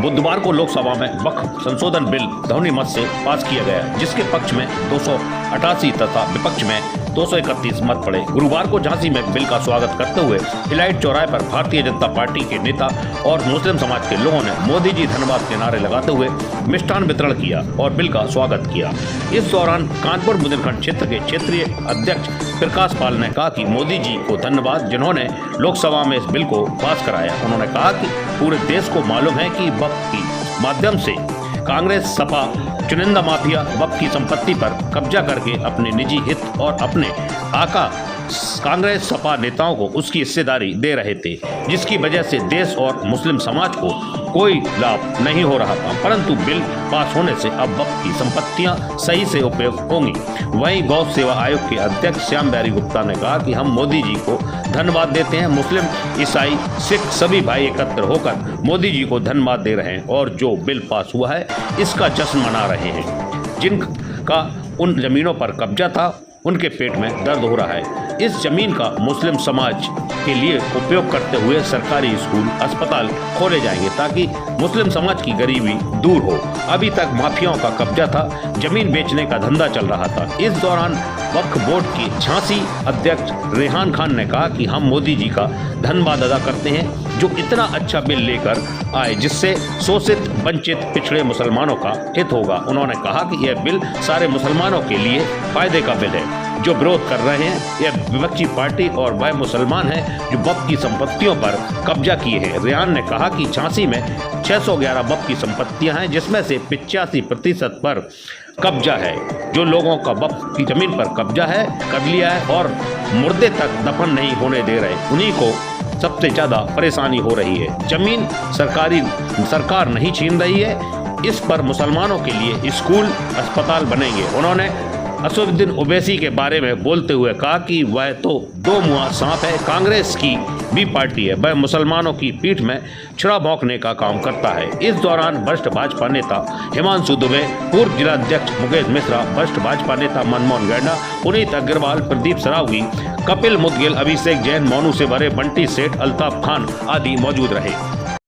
बुधवार को लोकसभा में वक्फ संशोधन बिल ध्वनि मत से पास किया गया, जिसके पक्ष में 288 तथा विपक्ष में 231 मत पड़े। गुरुवार को झांसी में बिल का स्वागत करते हुए इलाइट चौराहे पर भारतीय जनता पार्टी के नेता और मुस्लिम समाज के लोगों ने मोदी जी धन्यवाद के नारे लगाते हुए मिष्ठान वितरण किया और बिल का स्वागत किया। इस दौरान कानपुर बुंदेलखंड क्षेत्र के क्षेत्रीय अध्यक्ष प्रकाश पाल ने कहा कि मोदी जी को धन्यवाद, जिन्होंने लोकसभा में इस बिल को पास कराया। उन्होंने कहा कि पूरे देश को मालूम है कि वक्फ के माध्यम से कांग्रेस सपा चुनिंदा माफिया वक्फ की संपत्ति पर कब्जा करके अपने निजी हित और अपने आका कांग्रेस सपा नेताओं को उसकी हिस्सेदारी दे रहे थे, जिसकी वजह से देश और मुस्लिम समाज को कोई लाभ नहीं हो रहा था। परंतु बिल पास होने से अब वक्फ की संपत्तियां सही से उपयोग होंगी। वहीं गौ सेवा आयोग के अध्यक्ष श्याम बिहारी गुप्ता ने कहा कि हम मोदी जी को धन्यवाद देते हैं। मुस्लिम, ईसाई, सिख सभी भाई एकत्र होकर मोदी जी को धन्यवाद दे रहे हैं और जो बिल पास हुआ है इसका जश्न मना रहे हैं। जिनका उन जमीनों पर कब्जा था उनके पेट में दर्द हो रहा है। इस जमीन का मुस्लिम समाज के लिए उपयोग करते हुए सरकारी स्कूल, अस्पताल खोले जाएंगे ताकि मुस्लिम समाज की गरीबी दूर हो। अभी तक माफियाओं का कब्जा था, जमीन बेचने का धंधा चल रहा था। इस दौरान वक्फ बोर्ड के झांसी अध्यक्ष रेहान खान ने कहा कि हम मोदी जी का धन्यवाद अदा करते हैं जो इतना अच्छा बिल लेकर आए जिससे शोषित, वंचित, पिछड़े मुसलमानों का हित होगा। उन्होंने कहा कि यह बिल सारे मुसलमानों के लिए फायदे का बिल है। जो विरोध कर रहे हैं यह विपक्षी पार्टी और वह मुसलमान हैं जो वक्फ की संपत्तियों पर कब्जा किए हैं। रेहान ने कहा कि झांसी में 611 वक्फ की संपत्तियां हैं, जिसमें से 85% पर कब्जा है। जो लोगों का वक्फ की जमीन पर कब्जा है कर लिया है और मुर्दे तक दफन नहीं होने दे रहे, उन्हीं को सबसे ज़्यादा परेशानी हो रही है। जमीन सरकार नहीं छीन रही है, इस पर मुसलमानों के लिए स्कूल, अस्पताल बनेंगे। उन्होंने असदुद्दीन ओवैसी के बारे में बोलते हुए कहा कि वह तो दो मुँह सांप है, कांग्रेस की भी पार्टी है, वह मुसलमानों की पीठ में छुरा भौंकने का काम करता है। इस दौरान वरिष्ठ भाजपा नेता हिमांशु दुबे, पूर्व जिलाध्यक्ष मुकेश मिश्रा, वरिष्ठ भाजपा नेता मनमोहन गैंडा, पुनीत अग्रवाल, प्रदीप सरावगी, कपिल मुदगिल, अभिषेक जैन, मोनू से भरे, बंटी सेठ, अल्ताफ खान आदि मौजूद रहे।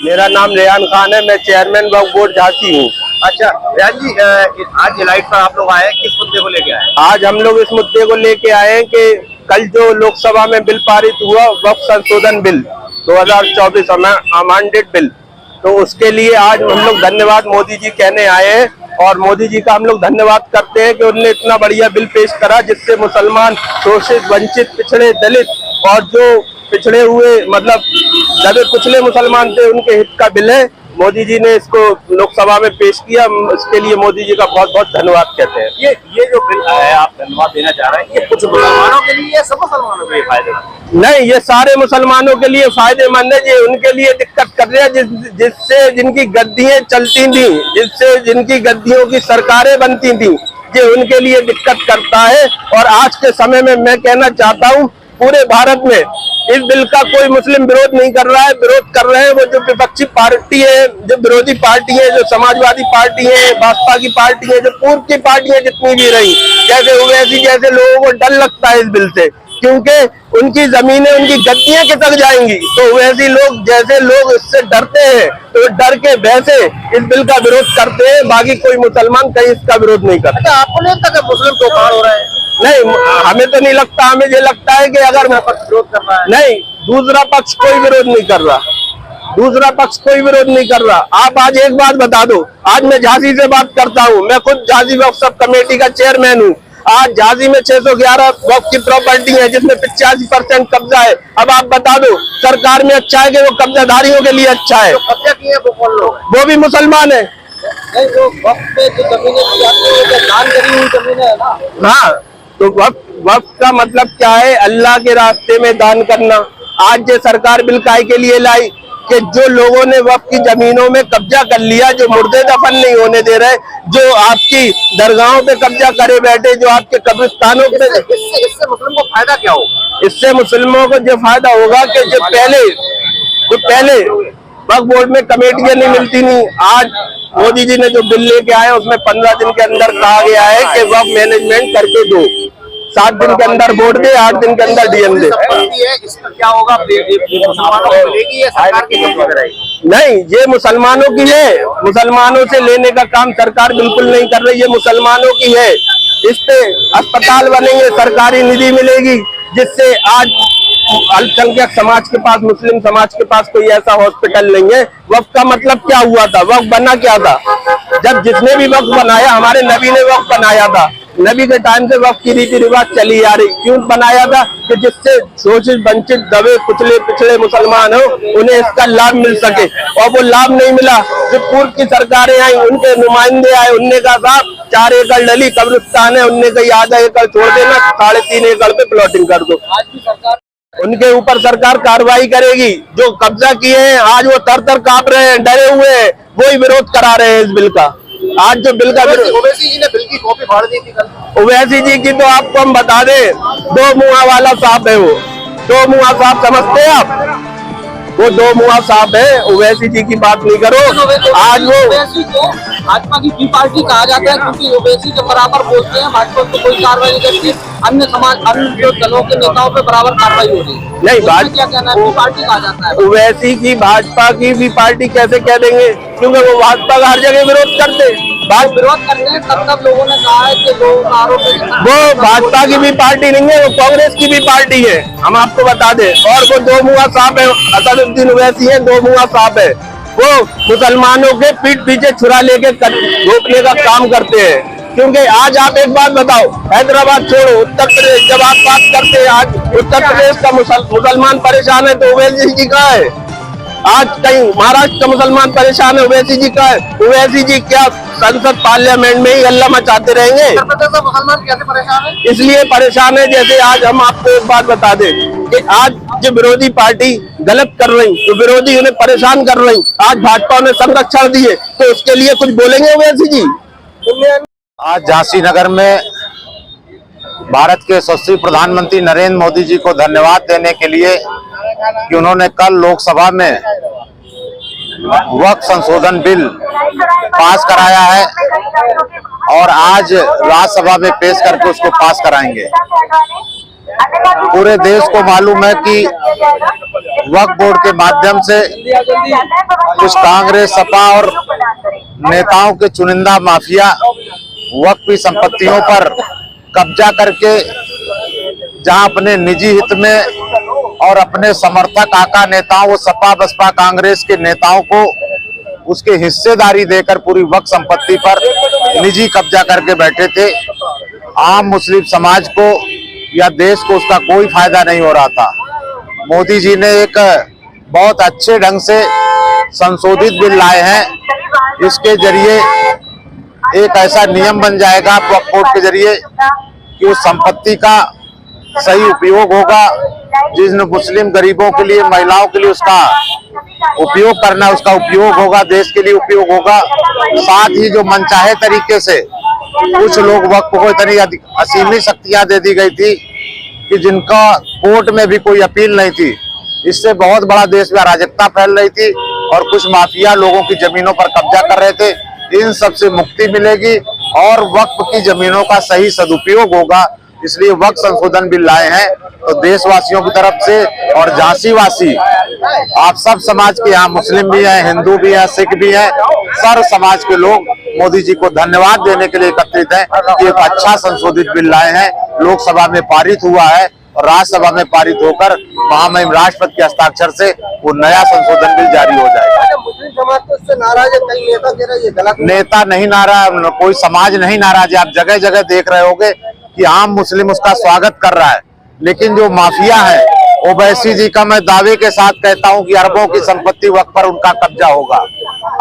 मेरा नाम रेहान खान है, मैं चेयरमैन वक्फ बोर्ड झांसी हूँ। अच्छा रेहान जी, आज इलाइट पर आप लोग आए, किस मुद्दे को लेके आए? आज हम लोग इस मुद्दे को लेके आए हैं कि कल जो लोकसभा में बिल पारित हुआ, वक्फ संशोधन बिल 2024 अमेंडेड बिल, तो उसके लिए आज हम लोग धन्यवाद मोदी जी कहने आए हैं और मोदी जी का हम लोग धन्यवाद करते हैं कि उन्होंने इतना बढ़िया बिल पेश करा जिससे मुसलमान, शोषित, वंचित, पिछड़े, दलित और जो पिछड़े हुए मतलब दबे कुचले मुसलमान थे उनके हित का बिल है। मोदी जी ने इसको लोकसभा में पेश किया, इसके लिए मोदी जी का बहुत बहुत धन्यवाद कहते हैं। ये जो बिल है आप धन्यवाद देना चाह रहे हैं, ये कुछ मुसलमानों के लिए, सब मुसलमानों के लिए फायदेमंद नहीं, ये सारे मुसलमानों के लिए फायदेमंद है। ये उनके लिए दिक्कत कर रहे हैं जिससे जिनकी गद्दियां चलती थी, जिससे जिनकी गद्दियों की सरकारें बनती थी, ये उनके लिए दिक्कत करता है। और आज के समय में मैं कहना चाहता हूँ पूरे भारत में इस बिल का कोई मुस्लिम विरोध नहीं कर रहा है। विरोध कर रहे हैं वो जो विपक्षी पार्टी है, जो विरोधी पार्टी है, जो समाजवादी पार्टी है, भाजपा की पार्टी है, जो पूर्व की पार्टियां जितनी भी रही, जैसे ओवैसी जैसे लोगों को डर लगता है इस बिल से, क्योंकि उनकी जमीनें, उनकी गद्दियां खिसक जाएंगी। तो वैसे लोग, जैसे लोग इससे डरते हैं तो डर के वैसे इस बिल का विरोध करते हैं, बाकी कोई मुसलमान कहीं इसका विरोध नहीं करता। अच्छा, आपको नहीं लगता कि मुस्लिम तोड़फोड़ हो रहा है? नहीं, हमें तो नहीं लगता। हमें ये लगता है कि अगर विरोध कर रहा है, नहीं, दूसरा पक्ष कोई विरोध नहीं कर रहा, दूसरा पक्ष कोई विरोध नहीं कर रहा। आप आज एक बात बता दो, आज मैं झांसी से बात करता हूँ, मैं खुद झांसी वक्फ सब कमेटी का चेयरमैन हूँ। आज झांसी में 611 वक्फ की प्रॉपर्टी है जिसमें 85% कब्जा है। अब आप बता दो सरकार में अच्छा है कि वो कब्जाधारियों के लिए अच्छा है? कब्जा किए वो कौन लोग? वो भी मुसलमान है। नहीं, जो वक्फ पे जो जमीनें दान करी हुई जमीनें है ना। हाँ, तो वक्फ का मतलब क्या है? अल्लाह के रास्ते में दान करना। आज ये सरकार बिल काय के लिए लाई कि जो लोगों ने वक्फ की जमीनों में कब्जा कर लिया, जो मुर्दे दफन नहीं होने दे रहे, जो आपकी दरगाहों पे कब्जा करे बैठे, जो आपके कब्रिस्तानों पे, इससे मुस्लिम को फायदा क्या होगा? इससे मुस्लिमों को जो फायदा होगा कि जो पहले वक्फ बोर्ड में कमेटियां नहीं मिलती नहीं, आज मोदी जी ने जो बिल लेके आए उसमें 15 दिन के अंदर कहा गया है कि वक्फ मैनेजमेंट करके दो। 7 दिन के अंदर वोट दे, 8 दिन के अंदर डीएम दे। संपत्ति है, इसका क्या होगा? मुसलमानों को मिलेगी या सरकार की कब्जे कराएगी? नहीं, ये मुसलमानों की है। मुसलमानों से लेने का काम सरकार बिल्कुल नहीं कर रही है, मुसलमानों की है। इस पे अस्पताल बनेंगे, सरकारी निधि मिलेगी, जिससे आज अल्पसंख्यक समाज के पास, मुस्लिम समाज के पास कोई ऐसा हॉस्पिटल नहीं है। वक्फ का मतलब क्या हुआ था? वक्फ बना क्या था? जब जिसने भी वक्फ बनाया, हमारे नबी ने वक्फ बनाया था। नबी के टाइम से वक्फ की रीति रिवाज चली आ रही। क्यों बनाया था? कि जिससे शोषित, वंचित, दबे, कुचले, पिछड़े मुसलमान हो, उन्हें इसका लाभ मिल सके। और वो लाभ नहीं मिला। जो पूर्व की सरकारें आई, उनके नुमाइंदे आए, उनने कहा साहब 4 एकड़ डली कब्रिस्तान है, उनने कही आधा एकड़ छोड़ देना, 3.5 एकड़ पे प्लॉटिंग कर दो। आज भी सरकार उनके ऊपर सरकार कार्रवाई करेगी। जो कब्जा किए हैं आज वो तर कांप रहे हैं, डरे हुए हैं, वही विरोध करा रहे हैं इस बिल का। आज जो बिल का ओवैसी जी ने बिल की कॉपी फाड़ दी थी कल। ओवैसी जी की तो आपको हम बता दें, 2 मुँह वाला सांप है वो। 2 मुँह सांप समझते हैं आप? वो 2 मुँह सांप है। ओवैसी जी की बात नहीं करो। आज वो ओवैसी को भाजपा की बी पार्टी कहा जाता है, क्योंकि ओवैसी के बराबर बोलते हैं, भाजपा को कोई कार्रवाई नहीं करती, अन्य समाज, अन्य जो दलों के नेताओं पे बराबर कार्रवाई हो रही है। नहीं, क्या कहना है? बी पार्टी कहा जाता है। ओवैसी की भाजपा की भी पार्टी कैसे कह देंगे? क्योंकि वो भाजपा का हर जगह विरोध करते। विरोध करते हैं, तब लोगों ने कहा है कि लोग आरोप वो भाजपा की भी पार्टी नहीं है, वो कांग्रेस की भी पार्टी है, हम आपको बता दें। और वो 2 मुँह सांप है, असदुद्दीन ओवैसी है, 2 मुँह सांप है। वो मुसलमानों के पीठ पीछे छुरा लेके रोकने का काम करते हैं। क्योंकि आज आप एक बात बताओ, हैदराबाद छोड़ो, उत्तर प्रदेश, जब आप बात करते हैं, आज उत्तर प्रदेश का मुसलमान परेशान है तो ओवैसी जी कहाँ है? आज कहीं महाराष्ट्र का मुसलमान परेशान है, ओवैसी जी कहाँ है? ओवैसी जी क्या संसद पार्लियामेंट में ही हल्ला मचाते रहेंगे? मुसलमान कैसे परेशान है? इसलिए परेशान है, जैसे आज हम आपको एक बात बता दें कि आज जो विरोधी पार्टी गलत कर रही, तो विरोधी उन्हें परेशान कर रही, आज भाजपा ने संरक्षण दिए, तो उसके लिए कुछ बोलेंगे ओवैसी जी? आज झांसी नगर में भारत के यशस्वी प्रधानमंत्री नरेंद्र मोदी जी को धन्यवाद देने के लिए कि उन्होंने कल लोकसभा में वक्फ संशोधन बिल पास कराया है और आज राज्यसभा में पेश करके उसको पास कराएंगे। पूरे देश को मालूम है कि वक्फ बोर्ड के माध्यम से कुछ कांग्रेस, सपा और नेताओं के चुनिंदा माफिया वक्फ की संपत्तियों पर कब्जा करके जहां अपने निजी हित में और अपने समर्थक आका नेताओं, वो सपा बसपा कांग्रेस के नेताओं को उसके हिस्सेदारी देकर पूरी वक्फ संपत्ति पर निजी कब्जा करके बैठे थे। आम मुस्लिम समाज को या देश को उसका कोई फायदा नहीं हो रहा था। मोदी जी ने एक बहुत अच्छे ढंग से संशोधित बिल लाए हैं। इसके जरिए एक ऐसा नियम बन जाएगा वक्फ बोर्ड के जरिए कि उस संपत्ति का सही उपयोग होगा। जिन मुस्लिम गरीबों के लिए, महिलाओं के लिए उसका उपयोग करना, उसका उपयोग होगा, देश के लिए उपयोग होगा। साथ ही जो मनचाहे तरीके से कुछ लोग वक्फ को इतनी असीमित शक्तियां दे दी गई थी कि जिनका कोर्ट में भी कोई अपील नहीं थी, इससे बहुत बड़ा देश में अराजकता फैल रही थी और कुछ माफिया लोगों की जमीनों पर कब्जा कर रहे थे। इन सब से मुक्ति मिलेगी और वक्फ की जमीनों का सही सदुपयोग होगा। इसलिए वक्फ संशोधन बिल लाए हैं। तो देशवासियों की तरफ से और झांसी वासी, आप सब समाज के, यहाँ मुस्लिम भी हैं, हिंदू भी हैं, सिख भी हैं, सर्व समाज के लोग मोदी जी को धन्यवाद देने के लिए एकत्रित हैं कि एक अच्छा संशोधित बिल लाए हैं। लोकसभा में पारित हुआ है और राज्यसभा में पारित होकर महामहिम राष्ट्रपति के हस्ताक्षर से वो नया संशोधन बिल जारी हो जाएगा। मुस्लिम समाज तो इससे नाराज है, कई नेता कह रहे हैं ये गलत। नेता नहीं नाराज, कोई समाज नहीं नाराज है। आप जगह जगह देख रहे होंगे कि आम मुस्लिम उसका स्वागत कर रहा है। लेकिन जो माफिया है, ओवैसी जी का मैं दावे के साथ कहता हूं कि अरबों की संपत्ति वक्फ पर उनका कब्जा होगा।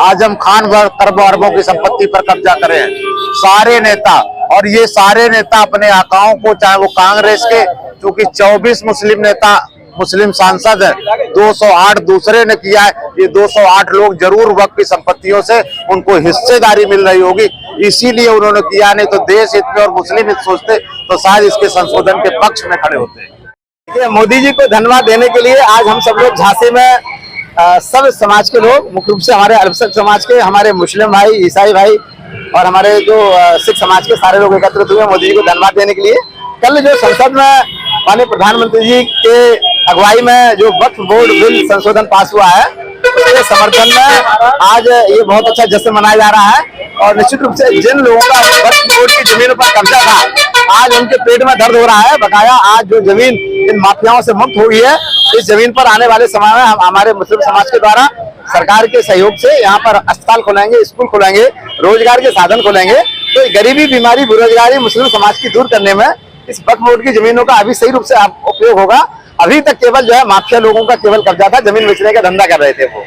आजम खान करोड़ों अरबों की संपत्ति पर कब्जा करे हैं सारे नेता, और ये सारे नेता अपने आकाओं को, चाहे वो कांग्रेस के, क्योंकि 24 मुस्लिम नेता, मुस्लिम सांसद है, 208 दूसरे ने किया है, ये 208 लोग जरूर वक्फ की संपत्तियों से उनको हिस्सेदारी मिल रही होगी, इसीलिए उन्होंने किया। नहीं तो देश हित में और मुस्लिम हित सोचते तो शायद इसके संशोधन के पक्ष में खड़े होते। मोदी जी को धन्यवाद देने के लिए आज हम सब लोग झांसी में सब समाज के लोग, मुख्य रूप से हमारे अल्पसंख्यक समाज के, हमारे मुस्लिम भाई, ईसाई भाई और हमारे जो सिख समाज के सारे लोग एकत्रित हुए मोदी जी को धन्यवाद देने के लिए। कल जो संसद में माननीय प्रधानमंत्री जी के अगुवाई में जो वक्फ बोर्ड बिल संशोधन पास हुआ है, उसके समर्थन में आज ये बहुत अच्छा जश्न मनाया जा रहा है। और निश्चित रूप से जिन लोगों का वक्फ बोर्ड की जमीनों पर कब्जा था, आज उनके पेट में दर्द हो रहा है। बकाया आज जो जमीन इन माफियाओं से मुक्त हुई है, इस जमीन पर आने वाले समय में हमारे मुस्लिम समाज के द्वारा सरकार के सहयोग से यहाँ पर अस्पताल खोलेंगे, स्कूल खोलेंगे, रोजगार के साधन खोलेंगे। तो गरीबी, बीमारी, बेरोजगारी मुस्लिम समाज की दूर करने में इस वक्फ बोर्ड की जमीनों का अभी सही रूप से उपयोग होगा। अभी तक केवल जो है माफिया लोगों का केवल कब्जा था, जमीन बेचने का धंधा कर रहे थे वो।